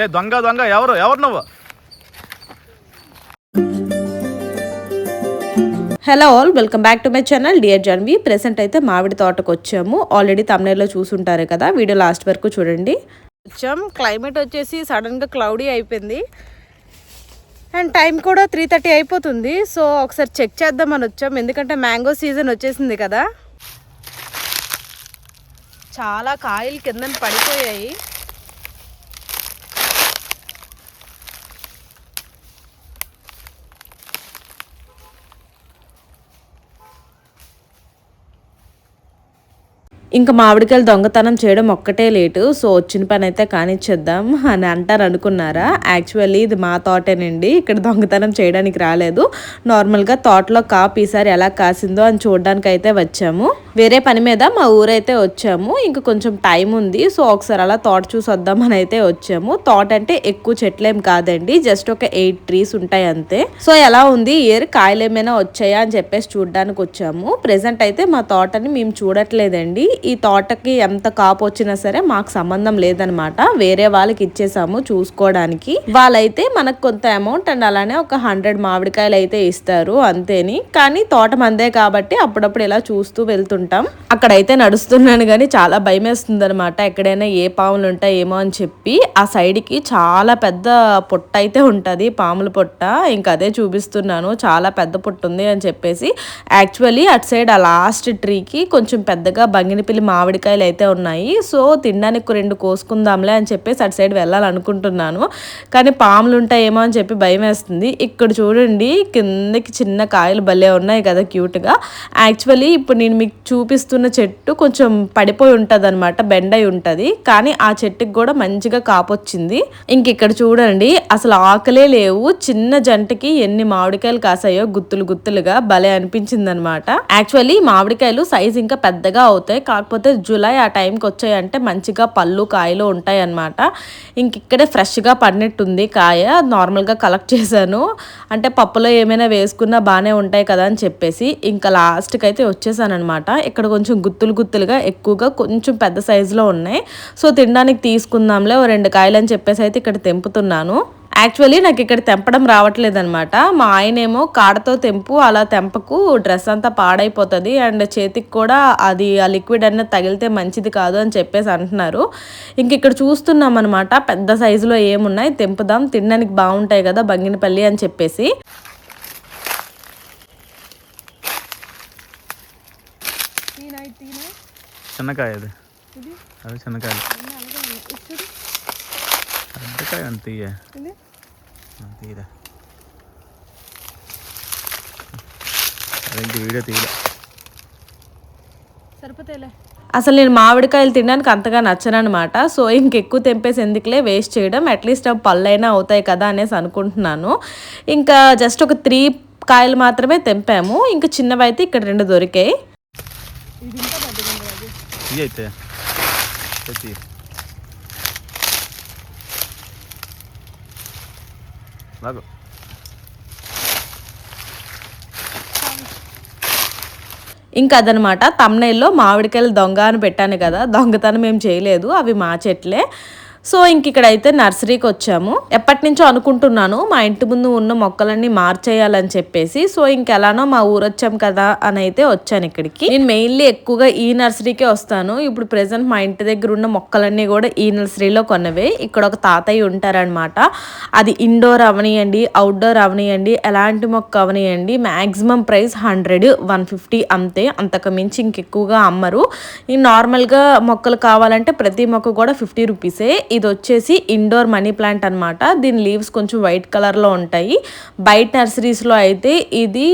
ఏ దొంగ దొంగ ఎవరు నువ్వు? Hello all, welcome back to my channel dear Janhvi. Present అయితే మామిడి తోటకు వచ్చాము. ఆల్రెడీ తమ్నేల్లో చూసుంటారు కదా, వీడియో లాస్ట్ వరకు చూడండి. క్లైమేట్ వచ్చేసి సడన్గా క్లౌడీ అయిపోయింది అండ్ టైం కూడా 3:30 అయిపోతుంది. సో ఒకసారి చెక్ చేద్దామని వచ్చాం, ఎందుకంటే మ్యాంగో సీజన్ వచ్చేసింది కదా. చాలా కాయలు కింద పడిపోయాయి. ఇంకా మామిడికాయలు దొంగతనం చేయడం ఒక్కటే లేటు. సో వచ్చిన పని అయితే కానిచ్చేద్దాం అని అంటారు అనుకున్నారా? యాక్చువల్లీ ఇది మా తోటేనండి, ఇక్కడ దొంగతనం చేయడానికి రాలేదు. నార్మల్గా తోటలో కాపు ఈసారి ఎలా కాసిందో అని చూడడానికి అయితే వచ్చాము. వేరే పని మీద మా ఊరైతే వచ్చాము. ఇంకా కొంచెం టైం ఉంది, సో ఒకసారి అలా తోట చూసి వద్దామని అయితే వచ్చాము. తోట అంటే ఎక్కువ చెట్లేం కాదండి, జస్ట్ ఒక 8 ట్రీస్ ఉంటాయి అంతే. సో ఎలా ఉంది ఇయర్, కాయలు ఏమైనా వచ్చాయా అని చెప్పేసి చూడడానికి వచ్చాము. ప్రెసెంట్ అయితే మా తోటని మేము చూడట్లేదండి. ఈ తోటకి ఎంత కాపు వచ్చినా సరే మాకు సంబంధం లేదనమాట, వేరే వాళ్ళకి ఇచ్చేసాము చూసుకోవడానికి. వాళ్ళైతే మనకు కొంత అమౌంట్ అండ్ అలానే ఒక 100 మామిడికాయలు అయితే ఇస్తారు అంతేని. కానీ తోట మందే కాబట్టి అప్పుడప్పుడు ఇలా చూస్తూ వెళ్తుంటాం. అక్కడైతే నడుస్తున్నాను కానీ చాలా భయం వేస్తుంది అనమాట, ఎక్కడైనా ఏ పాములు ఉంటాయేమో అని చెప్పి. ఆ సైడ్కి చాలా పెద్ద పొట్ట అయితే ఉంటుంది, పాముల పొట్ట. ఇంకా అదే చూపిస్తున్నాను, చాలా పెద్ద పొట్టు ఉంది అని చెప్పేసి. యాక్చువల్లీ అటు సైడ్ ఆ లాస్ట్ ట్రీకి కొంచెం పెద్దగా బంగినపిల్లి మామిడికాయలు అయితే ఉన్నాయి. సో తినడానికి 2 కోసుకుందాంలే అని చెప్పేసి అటు సైడ్ వెళ్ళాలనుకుంటున్నాను, కానీ పాములు ఉంటాయేమో అని చెప్పి భయం వేస్తుంది. ఇక్కడ చూడండి కిందకి చిన్న కాయలు భలే ఉన్నాయి కదా క్యూట్గా. యాక్చువల్లీ ఇప్పుడు నేను మీకు చూపిస్తున్న చెట్టు కొంచెం పడిపోయి ఉంటుంది అనమాట, బెండ్ అయి ఉంటుంది. కానీ ఆ చెట్టుకి కూడా మంచిగా కాపొచ్చింది. ఇంక ఇక్కడ చూడండి అసలు ఆకలే లేవు. చిన్న జంటకి ఎన్ని మామిడికాయలు కాసాయో గుత్తులు గుత్తులుగా, భలే అనిపించింది అనమాట. యాక్చువల్లీ మామిడికాయలు సైజ్ ఇంకా పెద్దగా అవుతాయి, కాకపోతే జూలై ఆ టైంకి వచ్చాయంటే మంచిగా పళ్ళు కాయలు ఉంటాయి అన్నమాట. ఇంక ఇక్కడే ఫ్రెష్గా పడినట్టుంది కాయ. నార్మల్గా కలెక్ట్ చేశాను, అంటే పప్పులో ఏమైనా వేసుకున్నా బాగానే ఉంటాయి కదా అని చెప్పేసి. ఇంకా లాస్ట్కి అయితే వచ్చేసాను అనమాట. ఇక్కడ కొంచెం గుత్తులు గుత్తులుగా ఎక్కువగా కొంచెం పెద్ద సైజులో ఉన్నాయి. సో తినడానికి తీసుకుందాంలే 2 కాయలు అని చెప్పేసి అయితే ఇక్కడ తెంపుతున్నాను. యాక్చువల్లీ నాకు ఇక్కడ తెంపడం రావట్లేదు అనమాట. మా ఆయనేమో కాడతో తెంపు, అలా తెంపకు డ్రెస్ అంతా పాడైపోతుంది అండ్ చేతికి కూడా అది ఆ లిక్విడ్ అన్నది తగిలితే మంచిది కాదు అని చెప్పేసి అంటున్నారు. ఇంక ఇక్కడ చూస్తున్నాం అనమాట పెద్ద సైజులో ఏమున్నాయి, తెంపుదాం, తినడానికి బాగుంటాయి కదా బంగినపల్లి అని చెప్పేసి. చిన్నకాయ అది చిన్నకాయ పెద్దకాయ అంత తీయరా అదేంటి వీడియో తీయలే సరిపోతేలే. అసలు నేను మామిడికాయలు తినడానికి అంతగా నచ్చనమాట. సో ఇంకెక్కువ తెంపేసి ఎందుకులే వేస్ట్ చేయడం, అట్లీస్ట్ పళ్ళైనా అవుతాయి కదా అనేసి అనుకుంటున్నాను. ఇంకా జస్ట్ ఒక 3 కాయలు మాత్రమే తెంపాము, ఇంకా చిన్నవి అయితే ఇక్కడ 2 దొరికాయి. అయితే బాగు ఇంకా అదనమాట, తమ్నైల్లో మామిడికాయలు దొంగ అని పెట్టాను కదా, దొంగతనం ఏం చేయలేదు, అవి మా చెట్లే. సో ఇంక ఇక్కడైతే నర్సరీకి వచ్చాము. ఎప్పటి నుంచో అనుకుంటున్నాను మా ఇంటి ముందు ఉన్న మొక్కలన్నీ మార్చేయాలని చెప్పేసి. సో ఇంకెలానో మా ఊరు వచ్చాం కదా అని అయితే వచ్చాను ఇక్కడికి. నేను మెయిన్లీ ఎక్కువగా ఈ నర్సరీకే వస్తాను. ఇప్పుడు ప్రెసెంట్ మా ఇంటి దగ్గర ఉన్న మొక్కలన్నీ కూడా ఈ నర్సరీలో కొన్నవే. ఇక్కడ ఒక తాతయ్య ఉంటారనమాట, అది ఇండోర్ అవనియండి అవుట్డోర్ అవనియండి ఎలాంటి మొక్క అవనియండి మ్యాక్సిమం ప్రైస్ 100-150 అంతే, అంతకు మించి ఇంకెక్కువగా అమ్మరు. ఈ నార్మల్గా మొక్కలు కావాలంటే ప్రతి మొక్క కూడా 50 రూపీసే. ఇది వచ్చేసి ఇండోర్ మనీ ప్లాంట్ అనమాట. దీని లీవ్స్ కొంచెం వైట్ కలర్లో ఉంటాయి. బయట నర్సరీస్లో అయితే ఇది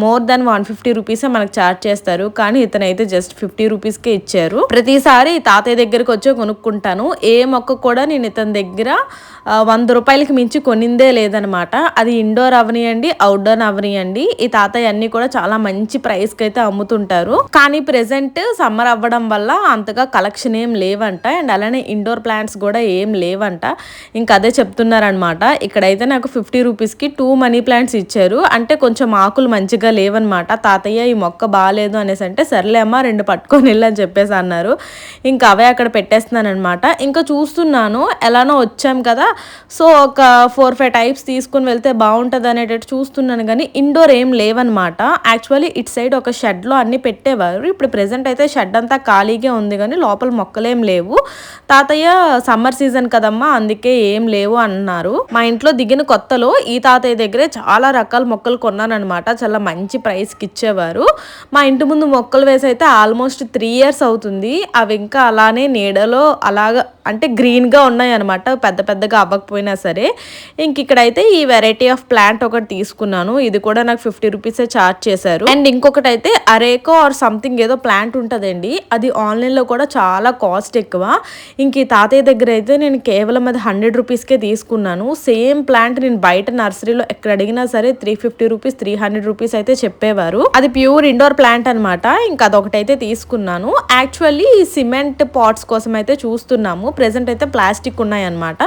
మోర్ దాన్ 150 రూపీసే మనకు ఛార్జ్ చేస్తారు, కానీ ఇతనైతే జస్ట్ 50 రూపీస్కే ఇచ్చారు. ప్రతిసారి తాతయ్య దగ్గరికి వచ్చి కొనుక్కుంటాను. ఏ మొక్క కూడా నేను ఇతని దగ్గర 100 రూపాయలకి మించి కొనిందే లేదనమాట. అది ఇండోర్ అవనియండి అవుట్డోర్ అవనియండి. ఈ తాతయ్య అన్ని కూడా చాలా మంచి ప్రైస్కి అయితే అమ్ముతుంటారు. కానీ ప్రెసెంట్ సమ్మర్ అవ్వడం వల్ల అంతగా కలెక్షన్ ఏం లేవంట. అండ్ అలానే ఇండోర్ ప్లాంట్స్ కూడా ఏం లేవంట. ఇంకా అదే చెప్తున్నారనమాట. ఇక్కడైతే నాకు 50 రూపీస్కి 2 మనీ ప్లాంట్స్ ఇచ్చారు. అంటే కొంచెం ఆకులు మంచిగా లేవన్నమాట. తాతయ్య ఈ మొక్క బాగాలేదు అనేసి అంటే సర్లే అమ్మ 2 పట్టుకొని వెళ్ళి అని చెప్పేసి అన్నారు. ఇంకా అవే అక్కడ పెట్టేస్తున్నాను అనమాట. ఇంకా చూస్తున్నాను ఎలానో వచ్చాం కదా, సో ఒక 4-5 టైప్స్ తీసుకుని వెళ్తే బాగుంటుంది అనేటట్టు చూస్తున్నాను కానీ ఇండోర్ ఏం లేవన్నమాట. యాక్చువల్లీ ఇటు సైడ్ ఒక షెడ్లో అన్ని పెట్టేవారు. ఇప్పుడు ప్రెసెంట్ అయితే షెడ్ అంతా ఖాళీగా ఉంది కానీ లోపల మొక్కలేం లేవు. తాతయ్య సమ్మర్ సీజన్ కదమ్మా అందుకే ఏం లేవు అన్నారు. మా ఇంట్లో దిగిన కొత్తలో ఈ తాతయ్య దగ్గరే చాలా రకాల మొక్కలు కొన్నానమాట. చాలా మంచి ప్రైస్కి ఇచ్చేవారు. మా ఇంటి ముందు మొక్కలు వేసి అయితే ఆల్మోస్ట్ 3 years అవుతుంది. అవి ఇంకా అలానే నీడలో అలాగా అంటే గ్రీన్గా ఉన్నాయి అనమాట, పెద్ద పెద్దగా అవ్వకపోయినా సరే. ఇంక ఇక్కడైతే ఈ వెరైటీ ఆఫ్ ప్లాంట్ ఒకటి తీసుకున్నాను. ఇది కూడా నాకు 50 రూపీసే ఛార్జ్ చేశారు. అండ్ ఇంకొకటి అయితే అరేకో ఆర్ సంథింగ్ ఏదో ప్లాంట్ ఉంటుందండి, అది ఆన్లైన్లో కూడా చాలా కాస్ట్ ఎక్కువ. ఇంక ఈ తాతయ్య దగ్గర అయితే నేను కేవలం అది 100 రూపీస్కే తీసుకున్నాను. సేమ్ ప్లాంట్ నేను బయట నర్సరీలో ఎక్కడ అడిగినా సరే 350 రూపీస్ 300 రూపీస్ అయితే చెప్పేవారు. అది ప్యూర్ ఇండోర్ ప్లాంట్ అనమాట. ఇంకా అదొకటైతే తీసుకున్నాను. యాక్చువల్లీ ఈ సిమెంట్ పాట్స్ కోసం అయితే చూస్తున్నాము. ప్రెసెంట్ అయితే ప్లాస్టిక్ ఉన్నాయన్నమాట.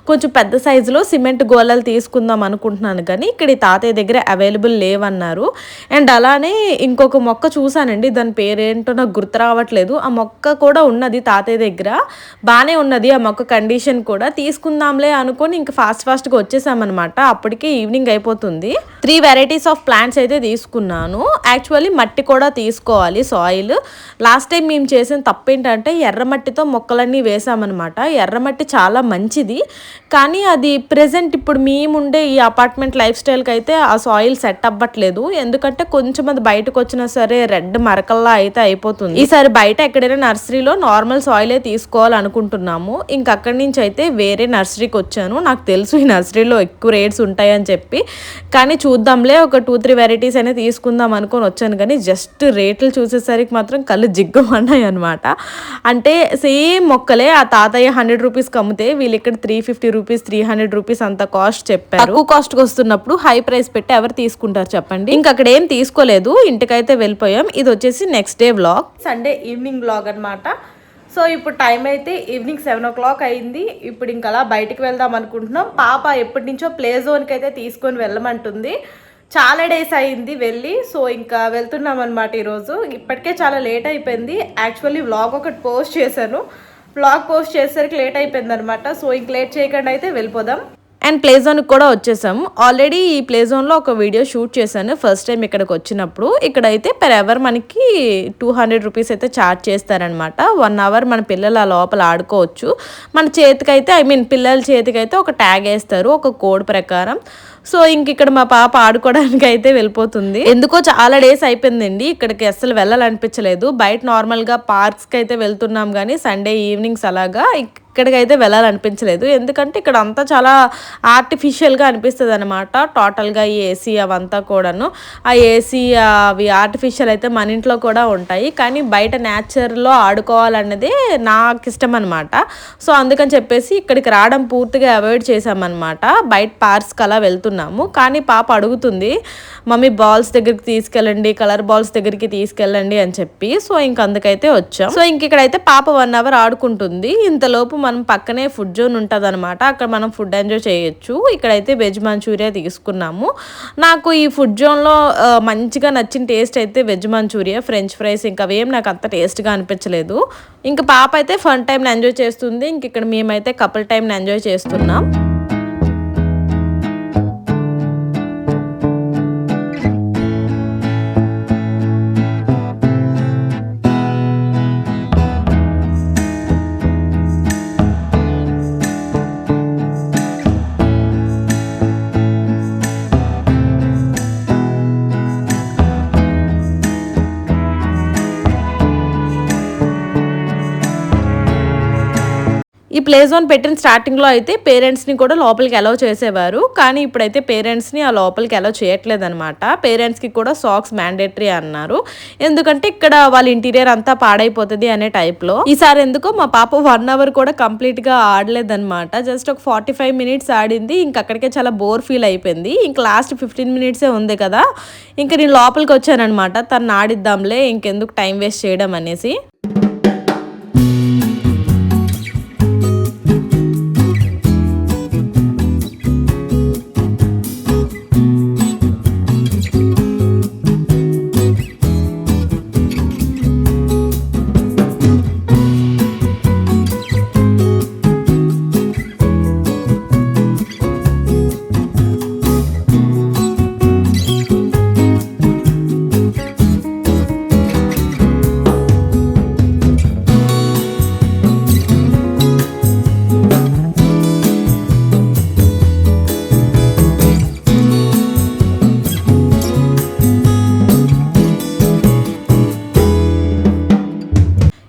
కొంచెం పెద్ద సైజులో సిమెంట్ గోళాలు తీసుకుందాం అనుకుంటున్నాను కానీ ఇక్కడ ఈ తాతయ్య దగ్గర అవైలబుల్ లేవన్నారు. అండ్ అలానే ఇంకొక మొక్క చూసానండి, దాని పేరేంటో నాకు గుర్తు రావట్లేదు. ఆ మొక్క కూడా ఉన్నది తాతయ్య దగ్గర, బాగానే ఉన్నది ఆ మొక్క కండిషన్ కూడా. తీసుకుందాంలే అనుకొని ఇంకా ఫాస్ట్గా వచ్చేసామన్నమాట. అప్పటికే ఈవినింగ్ అయిపోతుంది. 3 వెరైటీస్ ఆఫ్ ప్లాంట్స్ అయితే తీసుకున్నాను. యాక్చువల్లీ మట్టి కూడా తీసుకోవాలి, సాయిల్. లాస్ట్ టైం మేము చేసిన తప్పు ఏంటంటే ఎర్రమట్టితో మొక్కలన్నీ వేసామన్నమాట. ఎర్రమట్టి చాలా మంచిది కానీ అది ప్రెజెంట్ ఇప్పుడు మేముండే ఈ అపార్ట్మెంట్ లైఫ్ స్టైల్కి అయితే ఆ సాయిల్ సెట్ అవ్వట్లేదు. ఎందుకంటే కొంచెం అది బయటకు వచ్చినా సరే రెడ్ మరకల్లా అయితే అయిపోతుంది. ఈసారి బయట ఎక్కడైనా నర్సరీలో నార్మల్ సాయిలే తీసుకోవాలనుకుంటున్నాము. ఇంకా అక్కడి నుంచి అయితే వేరే నర్సరీకి వచ్చాను. నాకు తెలుసు ఈ నర్సరీలో ఎక్కువ రేట్స్ ఉంటాయని చెప్పి, కానీ చూద్దాంలే ఒక 2-3 వెరైటీస్ అయినా తీసుకుందాం అనుకొని వచ్చాను. కానీ జస్ట్ రేట్లు చూసేసరికి మాత్రం కళ్ళు జిగ్గుమన్నాయి అనమాట. అంటే సేమ్ మొక్కలే ఆ తాతయ్య 100 రూపీస్కి అమ్మితే వీళ్ళు ఇక్కడ 350 రూపీస్ 300 రూపీస్ అంత కాస్ట్ చెప్పారు. తక్కువ కాస్ట్కి వస్తున్నప్పుడు హై ప్రైస్ పెట్టి ఎవరు తీసుకుంటారు చెప్పండి. ఇంకా అక్కడ ఏం తీసుకోలేదు, ఇంటికైతే వెళ్ళిపోయాం. ఇది వచ్చేసి next day vlog, Sunday evening vlog అనమాట. సో ఇప్పుడు టైం అయితే ఈవినింగ్ 7 o'clock అయింది. ఇప్పుడు ఇంకా అలా బయటికి వెళ్దాం అనుకుంటున్నాం. పాప ఎప్పటి నుంచో ప్లే జోన్కి అయితే తీసుకొని వెళ్ళమంటుంది. చాలా డేస్ అయింది వెళ్ళి, సో ఇంకా వెళ్తున్నాం అనమాట ఈరోజు. ఇప్పటికే చాలా లేట్ అయిపోయింది. యాక్చువల్లీ వ్లాగ్ ఒకటి పోస్ట్ చేశాను, వ్లాగ్ పోస్ట్ చేసేసరికి లేట్ అయిపోయింది అనమాట. సో ఇంక లేట్ చేయకుండా అయితే వెళ్ళిపోదాం. అండ్ ప్లే జోన్కి కూడా వచ్చేసాము. ఆల్రెడీ ఈ ప్లే జోన్లో ఒక వీడియో షూట్ చేశాను ఫస్ట్ టైం ఇక్కడికి వచ్చినప్పుడు. ఇక్కడైతే పర్ అవర్ మనకి 200 రూపీస్ అయితే ఛార్జ్ చేస్తారనమాట. 1 hour మన పిల్లలు ఆ లోపల ఆడుకోవచ్చు. మన చేతికైతే పిల్లల చేతికైతే ఒక ట్యాగ్ వేస్తారు ఒక కోడ్ ప్రకారం. సో ఇంక ఇక్కడ మా పాప ఆడుకోవడానికి అయితే వెళ్ళిపోతుంది. ఎందుకో చాలా డేస్ అయిపోయిందండి ఇక్కడికి అస్సలు వెళ్ళాలనిపించలేదు. బయట నార్మల్గా పార్క్స్కి అయితే వెళ్తున్నాం కానీ సండే ఈవినింగ్స్ అలాగా ఇక్కడికైతే వెళ్ళాలనిపించలేదు. ఎందుకంటే ఇక్కడ అంతా చాలా ఆర్టిఫిషియల్గా అనిపిస్తుంది అనమాట. టోటల్గా ఈ ఏసీ అవంతా కూడాను. ఆ ఏసీ అవి ఆర్టిఫిషియల్ అయితే మన ఇంట్లో కూడా ఉంటాయి, కానీ బయట నేచర్లో ఆడుకోవాలన్నదే నాకు ఇష్టం అనమాట. సో అందుకని చెప్పేసి ఇక్కడికి రావడం పూర్తిగా అవాయిడ్ చేసామన్నమాట. బయట పార్క్స్కి అలా వెళ్తున్నాము. కానీ పాప అడుగుతుంది, మమ్మీ బాల్స్ దగ్గరికి తీసుకెళ్ళండి, కలర్ బాల్స్ దగ్గరికి తీసుకెళ్ళండి అని చెప్పి. సో ఇంక అందుకైతే వచ్చాం. సో ఇంక ఇక్కడైతే పాప 1 hour ఆడుకుంటుంది. ఇంతలోపు మనం పక్కనే ఫుడ్ జోన్ ఉంటుంది అనమాట, అక్కడ మనం ఫుడ్ ఎంజాయ్ చేయొచ్చు. ఇక్కడైతే వెజ్ మంచూరియా తీసుకున్నాము. నాకు ఈ ఫుడ్ జోన్లో మంచిగా నచ్చిన టేస్ట్ అయితే వెజ్ మంచూరియా, ఫ్రెంచ్ ఫ్రైస్ ఇంకా అవేం నాకు అంత టేస్ట్గా అనిపించలేదు. ఇంకా పాప అయితే ఫన్ టైంని ఎంజాయ్ చేస్తుంది. ఇంక ఇక్కడ మేమైతే కపుల్ టైంని ఎంజాయ్ చేస్తున్నాం. ఈ ప్లే జోన్ పెట్టిన స్టార్టింగ్లో అయితే పేరెంట్స్ని కూడా లోపలికి అలౌ చేసేవారు, కానీ ఇప్పుడైతే పేరెంట్స్ని ఆ లోపలికి అలౌ చేయట్లేదు అనమాట. పేరెంట్స్కి కూడా సాక్స్ మ్యాండేటరీ అన్నారు, ఎందుకంటే ఇక్కడ వాళ్ళ ఇంటీరియర్ అంతా పాడైపోతుంది అనే టైప్లో. ఈసారి ఎందుకో మా పాప 1 hour కూడా కంప్లీట్గా ఆడలేదన్నమాట. జస్ట్ ఒక 45 minutes ఆడింది. ఇంక అక్కడికే చాలా బోర్ ఫీల్ అయిపోయింది. ఇంక లాస్ట్ 15 minutes ఉంది కదా, ఇంక నేను లోపలికి వచ్చానమాట. తను ఆడిద్దాంలే, ఇంకెందుకు టైం వేస్ట్ చేయడం అనేసి.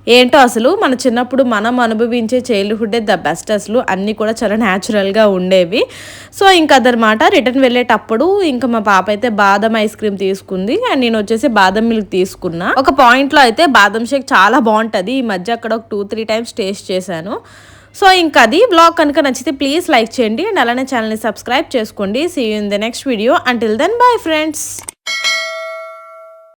ఏంటో అసలు మన చిన్నప్పుడు మనం అనుభవించే చైల్డ్హుడ్ ద బెస్ట్. అసలు అన్నీ కూడా చాలా న్యాచురల్గా ఉండేవి. సో ఇంకా అదనమాట. రిటర్న్ వెళ్ళేటప్పుడు ఇంకా మా పాప అయితే బాదం ఐస్ క్రీమ్ తీసుకుంది అండ్ నేను వచ్చేసి బాదం మిల్క్ తీసుకున్నా. ఒక పాయింట్లో అయితే బాదం షేక్ చాలా బాగుంటుంది. ఈ మధ్య అక్కడ ఒక 2-3 టైమ్స్ టేస్ట్ చేశాను. సో ఇంకా అది బ్లాగ్ కనుక నచ్చితే ప్లీజ్ లైక్ చేయండి అండ్ అలానే ఛానల్ని సబ్స్క్రైబ్ చేసుకోండి. See you in the next video. Until then bye friends.